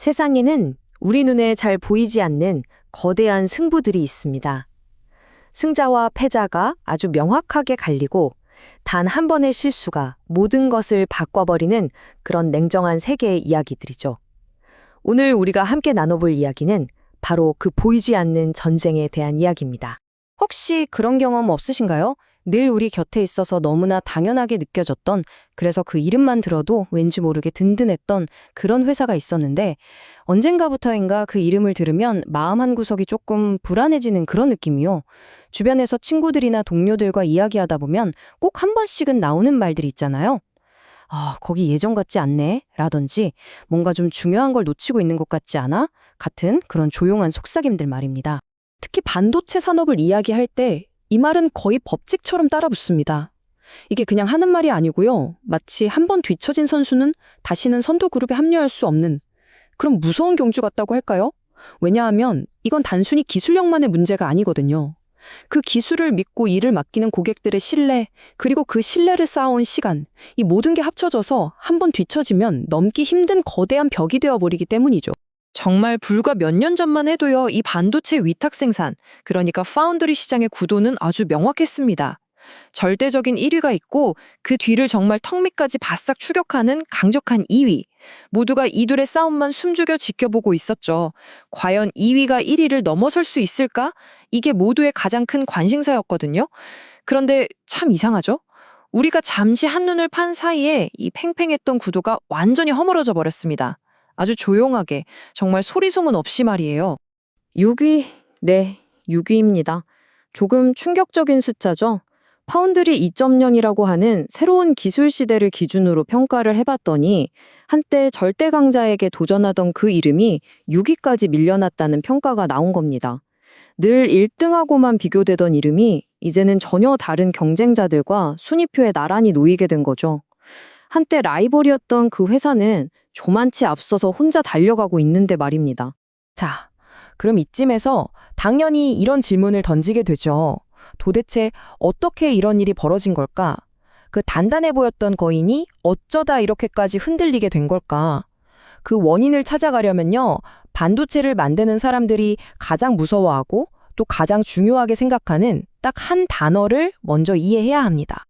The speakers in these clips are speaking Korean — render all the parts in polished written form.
세상에는 우리 눈에 잘 보이지 않는 거대한 승부들이 있습니다. 승자와 패자가 아주 명확하게 갈리고 단 한 번의 실수가 모든 것을 바꿔버리는 그런 냉정한 세계의 이야기들이죠. 오늘 우리가 함께 나눠볼 이야기는 바로 그 보이지 않는 전쟁에 대한 이야기입니다. 혹시 그런 경험 없으신가요? 늘 우리 곁에 있어서 너무나 당연하게 느껴졌던, 그래서 그 이름만 들어도 왠지 모르게 든든했던 그런 회사가 있었는데 언젠가부터인가 그 이름을 들으면 마음 한구석이 조금 불안해지는 그런 느낌이요. 주변에서 친구들이나 동료들과 이야기하다 보면 꼭 한 번씩은 나오는 말들이 있잖아요. 아, 거기 예전 같지 않네? 라든지 뭔가 좀 중요한 걸 놓치고 있는 것 같지 않아? 같은 그런 조용한 속삭임들 말입니다. 특히 반도체 산업을 이야기할 때 이 말은 거의 법칙처럼 따라붙습니다. 이게 그냥 하는 말이 아니고요. 마치 한 번 뒤처진 선수는 다시는 선두 그룹에 합류할 수 없는 그런 무서운 경주 같다고 할까요? 왜냐하면 이건 단순히 기술력만의 문제가 아니거든요. 그 기술을 믿고 일을 맡기는 고객들의 신뢰, 그리고 그 신뢰를 쌓아온 시간, 이 모든 게 합쳐져서 한 번 뒤처지면 넘기 힘든 거대한 벽이 되어버리기 때문이죠. 정말 불과 몇 년 전만 해도요, 이 반도체 위탁 생산, 그러니까 파운드리 시장의 구도는 아주 명확했습니다. 절대적인 1위가 있고 그 뒤를 정말 턱 밑까지 바싹 추격하는 강력한 2위. 모두가 이둘의 싸움만 숨죽여 지켜보고 있었죠. 과연 2위가 1위를 넘어설 수 있을까? 이게 모두의 가장 큰 관심사였거든요. 그런데 참 이상하죠? 우리가 잠시 한눈을 판 사이에 이 팽팽했던 구도가 완전히 허물어져 버렸습니다. 아주 조용하게, 정말 소리소문 없이 말이에요. 6위, 네, 6위입니다. 조금 충격적인 숫자죠? 파운드리 2.0이라고 하는 새로운 기술 시대를 기준으로 평가를 해봤더니 한때 절대 강자에게 도전하던 그 이름이 6위까지 밀려났다는 평가가 나온 겁니다. 늘 1등하고만 비교되던 이름이 이제는 전혀 다른 경쟁자들과 순위표에 나란히 놓이게 된 거죠. 한때 라이벌이었던 그 회사는 조만치 앞서서 혼자 달려가고 있는데 말입니다. 자, 그럼 이쯤에서 당연히 이런 질문을 던지게 되죠. 도대체 어떻게 이런 일이 벌어진 걸까? 그 단단해 보였던 거인이 어쩌다 이렇게까지 흔들리게 된 걸까? 그 원인을 찾아가려면요, 반도체를 만드는 사람들이 가장 무서워하고 또 가장 중요하게 생각하는 딱 한 단어를 먼저 이해해야 합니다.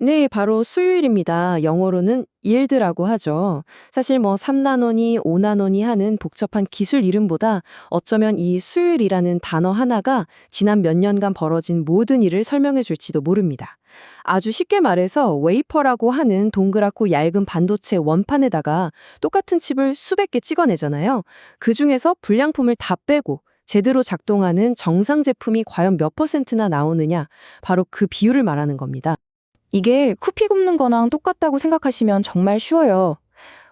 네, 바로 수율입니다. 영어로는 yield라고 하죠. 사실 3나노니 5나노니 하는 복잡한 기술 이름보다 어쩌면 이 수율이라는 단어 하나가 지난 몇 년간 벌어진 모든 일을 설명해 줄지도 모릅니다. 아주 쉽게 말해서 웨이퍼라고 하는 동그랗고 얇은 반도체 원판에다가 똑같은 칩을 수백 개 찍어내잖아요. 그중에서 불량품을 다 빼고 제대로 작동하는 정상 제품이 과연 몇 %나 나오느냐, 바로 그 비율을 말하는 겁니다. 이게 쿠키 굽는 거랑 똑같다고 생각하시면 정말 쉬워요.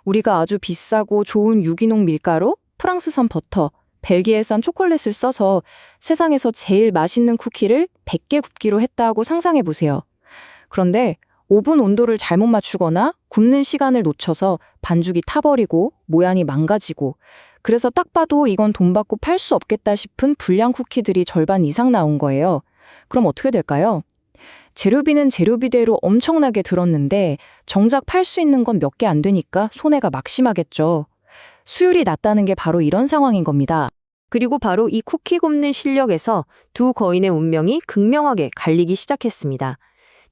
우리가 아주 비싸고 좋은 유기농 밀가루, 프랑스산 버터, 벨기에산 초콜릿을 써서 세상에서 제일 맛있는 쿠키를 100개 굽기로 했다고 상상해 보세요. 그런데 오븐 온도를 잘못 맞추거나 굽는 시간을 놓쳐서 반죽이 타버리고 모양이 망가지고, 그래서 딱 봐도 이건 돈 받고 팔 수 없겠다 싶은 불량 쿠키들이 절반 이상 나온 거예요. 그럼 어떻게 될까요? 재료비는 재료비대로 엄청나게 들었는데 정작 팔 수 있는 건 몇 개 안 되니까 손해가 막심하겠죠. 수율이 낮다는 게 바로 이런 상황인 겁니다. 그리고 바로 이 쿠키 굽는 실력에서 두 거인의 운명이 극명하게 갈리기 시작했습니다.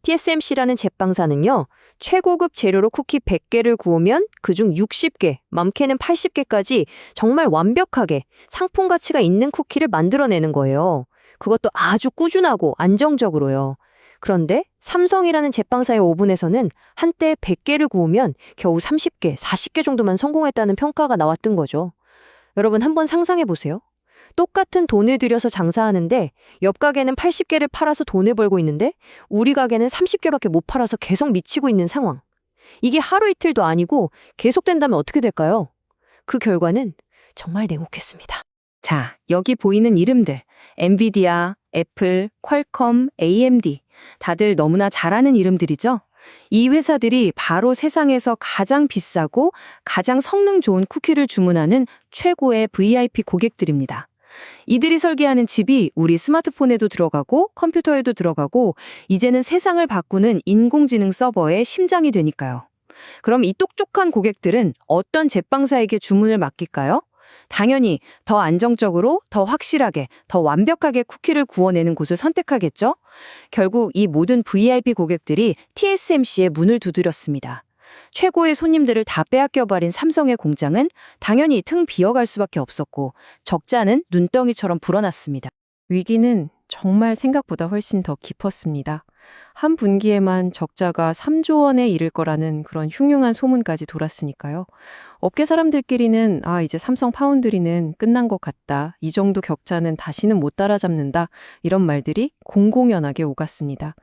TSMC라는 제빵사는요, 최고급 재료로 쿠키 100개를 구우면 그중 60개, 많게는 80개까지 정말 완벽하게 상품 가치가 있는 쿠키를 만들어내는 거예요. 그것도 아주 꾸준하고 안정적으로요. 그런데 삼성이라는 제빵사의 오븐에서는 한때 100개를 구우면 겨우 30개, 40개 정도만 성공했다는 평가가 나왔던 거죠. 여러분 한번 상상해 보세요. 똑같은 돈을 들여서 장사하는데 옆 가게는 80개를 팔아서 돈을 벌고 있는데 우리 가게는 30개밖에 못 팔아서 계속 미치고 있는 상황. 이게 하루 이틀도 아니고 계속된다면 어떻게 될까요? 그 결과는 정말 냉혹했습니다. 자, 여기 보이는 이름들, 엔비디아, 애플, 퀄컴, AMD, 다들 너무나 잘 아는 이름들이죠? 이 회사들이 바로 세상에서 가장 비싸고 가장 성능 좋은 쿠키를 주문하는 최고의 VIP 고객들입니다. 이들이 설계하는 칩이 우리 스마트폰에도 들어가고 컴퓨터에도 들어가고 이제는 세상을 바꾸는 인공지능 서버의 심장이 되니까요. 그럼 이 똑똑한 고객들은 어떤 제빵사에게 주문을 맡길까요? 당연히 더 안정적으로, 더 확실하게, 더 완벽하게 쿠키를 구워내는 곳을 선택하겠죠? 결국 이 모든 VIP 고객들이 TSMC의 문을 두드렸습니다. 최고의 손님들을 다 빼앗겨버린 삼성의 공장은 당연히 등 비어갈 수밖에 없었고 적자는 눈덩이처럼 불어났습니다. 위기는 정말 생각보다 훨씬 더 깊었습니다. 한 분기에만 적자가 3조 원에 이를 거라는 그런 흉흉한 소문까지 돌았으니까요. 업계 사람들끼리는 이제 삼성 파운드리는 끝난 것 같다. 이 정도 격차는 다시는 못 따라잡는다. 이런 말들이 공공연하게 오갔습니다.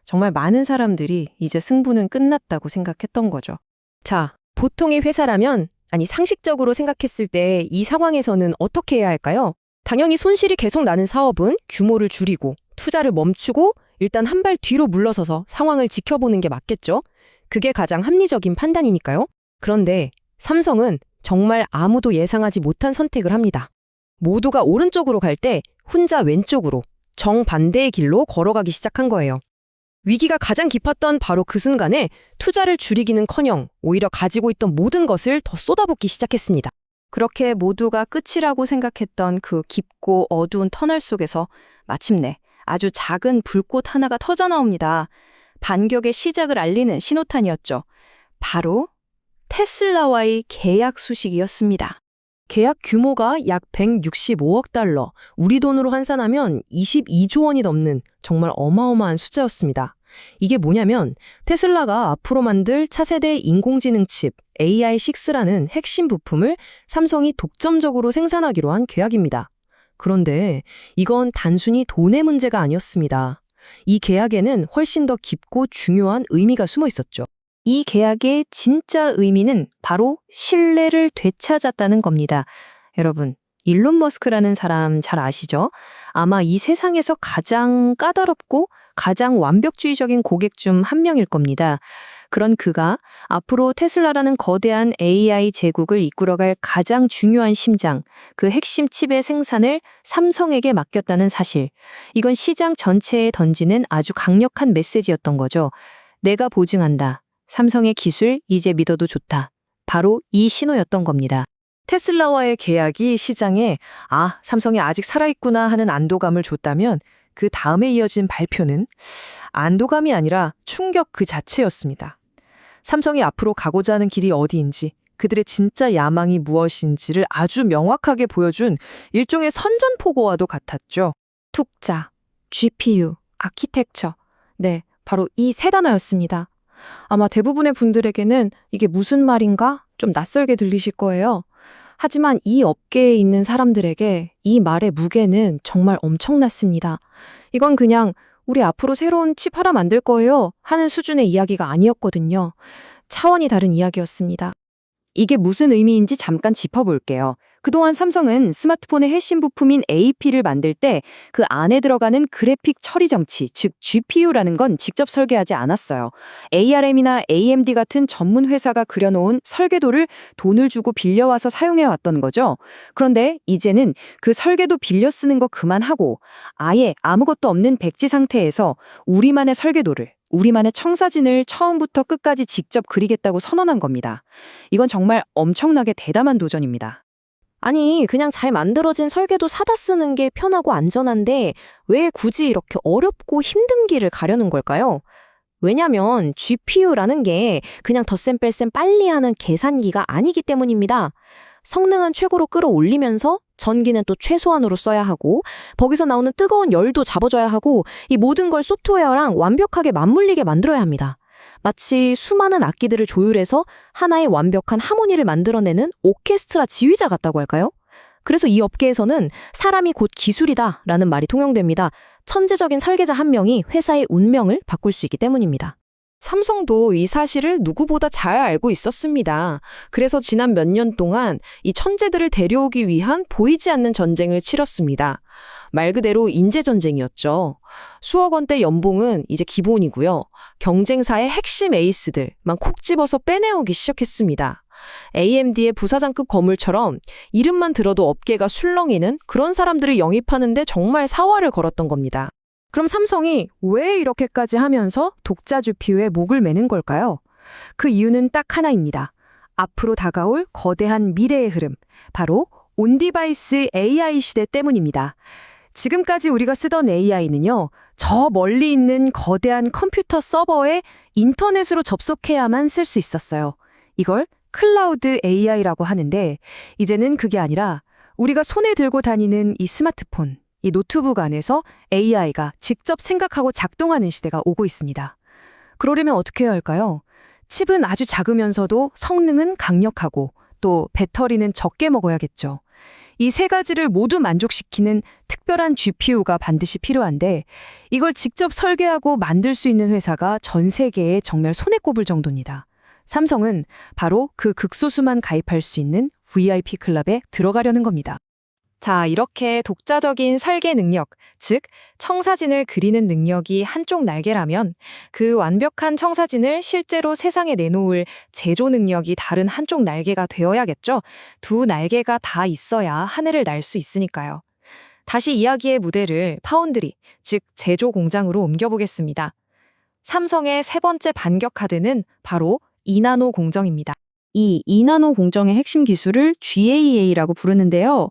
정말 많은 사람들이 이제 승부는 끝났다고 생각했던 거죠. 자, 보통의 회사라면, 상식적으로 생각했을 때 이 상황에서는 어떻게 해야 할까요? 당연히 손실이 계속 나는 사업은 규모를 줄이고 투자를 멈추고 일단 한 발 뒤로 물러서서 상황을 지켜보는 게 맞겠죠? 그게 가장 합리적인 판단이니까요. 그런데 삼성은 정말 아무도 예상하지 못한 선택을 합니다. 모두가 오른쪽으로 갈 때 혼자 왼쪽으로 정반대의 길로 걸어가기 시작한 거예요. 위기가 가장 깊었던 바로 그 순간에 투자를 줄이기는커녕 오히려 가지고 있던 모든 것을 더 쏟아붓기 시작했습니다. 그렇게 모두가 끝이라고 생각했던 그 깊고 어두운 터널 속에서 마침내 아주 작은 불꽃 하나가 터져나옵니다. 반격의 시작을 알리는 신호탄이었죠. 바로 테슬라와의 계약 수식이었습니다. 계약 규모가 약 165억 달러, 우리 돈으로 환산하면 22조 원이 넘는 정말 어마어마한 숫자였습니다. 이게 뭐냐면 테슬라가 앞으로 만들 차세대 인공지능 칩 AI6라는 핵심 부품을 삼성이 독점적으로 생산하기로 한 계약입니다. 그런데 이건 단순히 돈의 문제가 아니었습니다. 이 계약에는 훨씬 더 깊고 중요한 의미가 숨어 있었죠. 이 계약의 진짜 의미는 바로 신뢰를 되찾았다는 겁니다. 여러분, 일론 머스크라는 사람 잘 아시죠? 아마 이 세상에서 가장 까다롭고 가장 완벽주의적인 고객 중 한 명일 겁니다. 그런 그가 앞으로 테슬라라는 거대한 AI 제국을 이끌어갈 가장 중요한 심장, 그 핵심 칩의 생산을 삼성에게 맡겼다는 사실. 이건 시장 전체에 던지는 아주 강력한 메시지였던 거죠. 내가 보증한다. 삼성의 기술 이제 믿어도 좋다. 바로 이 신호였던 겁니다. 테슬라와의 계약이 시장에 삼성이 아직 살아있구나 하는 안도감을 줬다면 그 다음에 이어진 발표는 안도감이 아니라 충격 그 자체였습니다. 삼성이 앞으로 가고자 하는 길이 어디인지, 그들의 진짜 야망이 무엇인지를 아주 명확하게 보여준 일종의 선전포고와도 같았죠. 투자, GPU, 아키텍처. 네, 바로 이 세 단어였습니다. 아마 대부분의 분들에게는 이게 무슨 말인가? 좀 낯설게 들리실 거예요. 하지만 이 업계에 있는 사람들에게 이 말의 무게는 정말 엄청났습니다. 이건 그냥 우리 앞으로 새로운 칩 하나 만들 거예요 하는 수준의 이야기가 아니었거든요. 차원이 다른 이야기였습니다. 이게 무슨 의미인지 잠깐 짚어볼게요. 그동안 삼성은 스마트폰의 핵심 부품인 AP를 만들 때 그 안에 들어가는 그래픽 처리 장치, 즉 GPU라는 건 직접 설계하지 않았어요. ARM이나 AMD 같은 전문 회사가 그려놓은 설계도를 돈을 주고 빌려와서 사용해왔던 거죠. 그런데 이제는 그 설계도 빌려 쓰는 거 그만하고 아예 아무것도 없는 백지 상태에서 우리만의 설계도를, 우리만의 청사진을 처음부터 끝까지 직접 그리겠다고 선언한 겁니다. 이건 정말 엄청나게 대담한 도전입니다. 아니, 그냥 잘 만들어진 설계도 사다 쓰는 게 편하고 안전한데 왜 굳이 이렇게 어렵고 힘든 길을 가려는 걸까요? 왜냐면 GPU라는 게 그냥 덧셈 뺄셈 빨리 하는 계산기가 아니기 때문입니다. 성능은 최고로 끌어올리면서 전기는 또 최소한으로 써야 하고 거기서 나오는 뜨거운 열도 잡아줘야 하고 이 모든 걸 소프트웨어랑 완벽하게 맞물리게 만들어야 합니다. 마치 수많은 악기들을 조율해서 하나의 완벽한 하모니를 만들어내는 오케스트라 지휘자 같다고 할까요? 그래서 이 업계에서는 사람이 곧 기술이다라는 말이 통용됩니다. 천재적인 설계자 한 명이 회사의 운명을 바꿀 수 있기 때문입니다. 삼성도 이 사실을 누구보다 잘 알고 있었습니다. 그래서 지난 몇 년 동안 이 천재들을 데려오기 위한 보이지 않는 전쟁을 치렀습니다. 말 그대로 인재 전쟁이었죠. 수억 원대 연봉은 이제 기본이고요. 경쟁사의 핵심 에이스들만 콕 집어서 빼내오기 시작했습니다. AMD의 부사장급 거물처럼 이름만 들어도 업계가 술렁이는 그런 사람들을 영입하는데 정말 사활을 걸었던 겁니다. 그럼 삼성이 왜 이렇게까지 하면서 독자 GPU에 목을 매는 걸까요? 그 이유는 딱 하나입니다. 앞으로 다가올 거대한 미래의 흐름, 바로 온디바이스 AI 시대 때문입니다. 지금까지 우리가 쓰던 AI는요, 저 멀리 있는 거대한 컴퓨터 서버에 인터넷으로 접속해야만 쓸 수 있었어요. 이걸 클라우드 AI라고 하는데, 이제는 그게 아니라 우리가 손에 들고 다니는 이 스마트폰, 이 노트북 안에서 AI가 직접 생각하고 작동하는 시대가 오고 있습니다. 그러려면 어떻게 해야 할까요? 칩은 아주 작으면서도 성능은 강력하고 또 배터리는 적게 먹어야겠죠. 이 세 가지를 모두 만족시키는 특별한 GPU가 반드시 필요한데 이걸 직접 설계하고 만들 수 있는 회사가 전 세계에 정말 손에 꼽을 정도입니다. 삼성은 바로 그 극소수만 가입할 수 있는 VIP 클럽에 들어가려는 겁니다. 자, 이렇게 독자적인 설계 능력, 즉 청사진을 그리는 능력이 한쪽 날개라면 그 완벽한 청사진을 실제로 세상에 내놓을 제조 능력이 다른 한쪽 날개가 되어야겠죠. 두 날개가 다 있어야 하늘을 날 수 있으니까요. 다시 이야기의 무대를 파운드리, 즉 제조 공장으로 옮겨보겠습니다. 삼성의 세 번째 반격 카드는 바로 2나노 공정입니다. 이 2나노 공정의 핵심 기술을 GAA라고 부르는데요.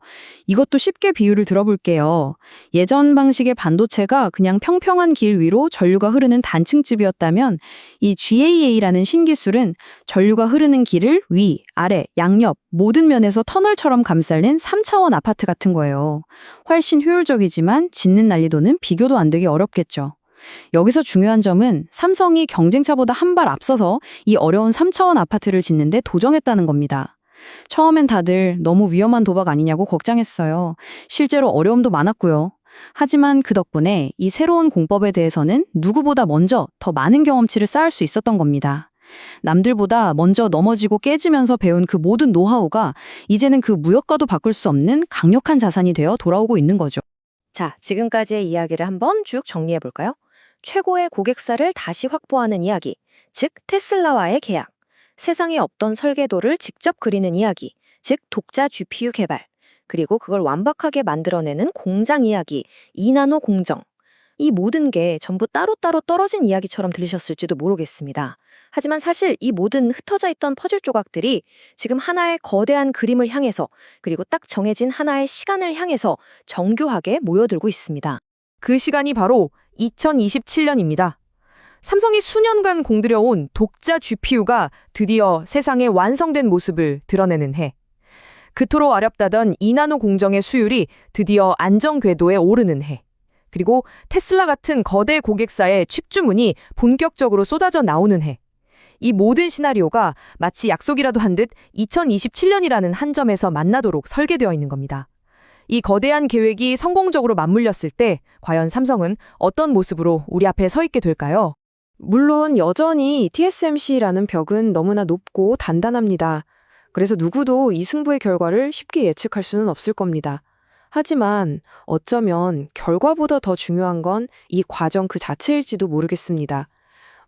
이것도 쉽게 비유를 들어볼게요. 예전 방식의 반도체가 그냥 평평한 길 위로 전류가 흐르는 단층집이었다면 이 GAA라는 신기술은 전류가 흐르는 길을 위, 아래, 양옆 모든 면에서 터널처럼 감싸는 3차원 아파트 같은 거예요. 훨씬 효율적이지만 짓는 난이도는 비교도 안 되게 어렵겠죠. 여기서 중요한 점은 삼성이 경쟁차보다 한 발 앞서서 이 어려운 3차원 아파트를 짓는데 도전했다는 겁니다. 처음엔 다들 너무 위험한 도박 아니냐고 걱정했어요. 실제로 어려움도 많았고요. 하지만 그 덕분에 이 새로운 공법에 대해서는 누구보다 먼저 더 많은 경험치를 쌓을 수 있었던 겁니다. 남들보다 먼저 넘어지고 깨지면서 배운 그 모든 노하우가 이제는 그 무엇과도 바꿀 수 없는 강력한 자산이 되어 돌아오고 있는 거죠. 자, 지금까지의 이야기를 한번 쭉 정리해볼까요? 최고의 고객사를 다시 확보하는 이야기, 즉 테슬라와의 계약, 세상에 없던 설계도를 직접 그리는 이야기, 즉 독자 GPU 개발, 그리고 그걸 완벽하게 만들어내는 공장 이야기, 2나노 공정. 이 모든 게 전부 따로따로 떨어진 이야기처럼 들리셨을지도 모르겠습니다. 하지만 사실 이 모든 흩어져 있던 퍼즐 조각들이 지금 하나의 거대한 그림을 향해서 그리고 딱 정해진 하나의 시간을 향해서 정교하게 모여들고 있습니다. 그 시간이 바로 2027년입니다. 삼성이 수년간 공들여온 독자 GPU가 드디어 세상에 완성된 모습을 드러내는 해. 그토록 어렵다던 2나노 공정의 수율이 드디어 안정 궤도에 오르는 해. 그리고 테슬라 같은 거대 고객사의 칩 주문이 본격적으로 쏟아져 나오는 해. 이 모든 시나리오가 마치 약속이라도 한 듯 2027년이라는 한 점에서 만나도록 설계되어 있는 겁니다. 이 거대한 계획이 성공적으로 맞물렸을 때 과연 삼성은 어떤 모습으로 우리 앞에 서 있게 될까요? 물론 여전히 TSMC라는 벽은 너무나 높고 단단합니다. 그래서 누구도 이 승부의 결과를 쉽게 예측할 수는 없을 겁니다. 하지만 어쩌면 결과보다 더 중요한 건 이 과정 그 자체일지도 모르겠습니다.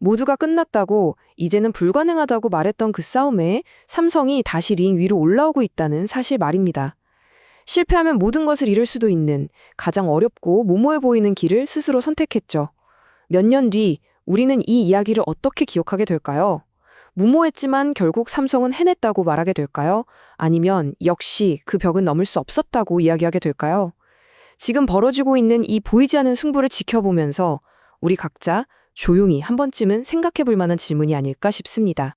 모두가 끝났다고 이제는 불가능하다고 말했던 그 싸움에 삼성이 다시 링 위로 올라오고 있다는 사실 말입니다. 실패하면 모든 것을 잃을 수도 있는 가장 어렵고 모모해 보이는 길을 스스로 선택했죠. 몇 년 뒤 우리는 이 이야기를 어떻게 기억하게 될까요? 무모했지만 결국 삼성은 해냈다고 말하게 될까요? 아니면 역시 그 벽은 넘을 수 없었다고 이야기하게 될까요? 지금 벌어지고 있는 이 보이지 않는 승부를 지켜보면서 우리 각자 조용히 한 번쯤은 생각해 볼 만한 질문이 아닐까 싶습니다.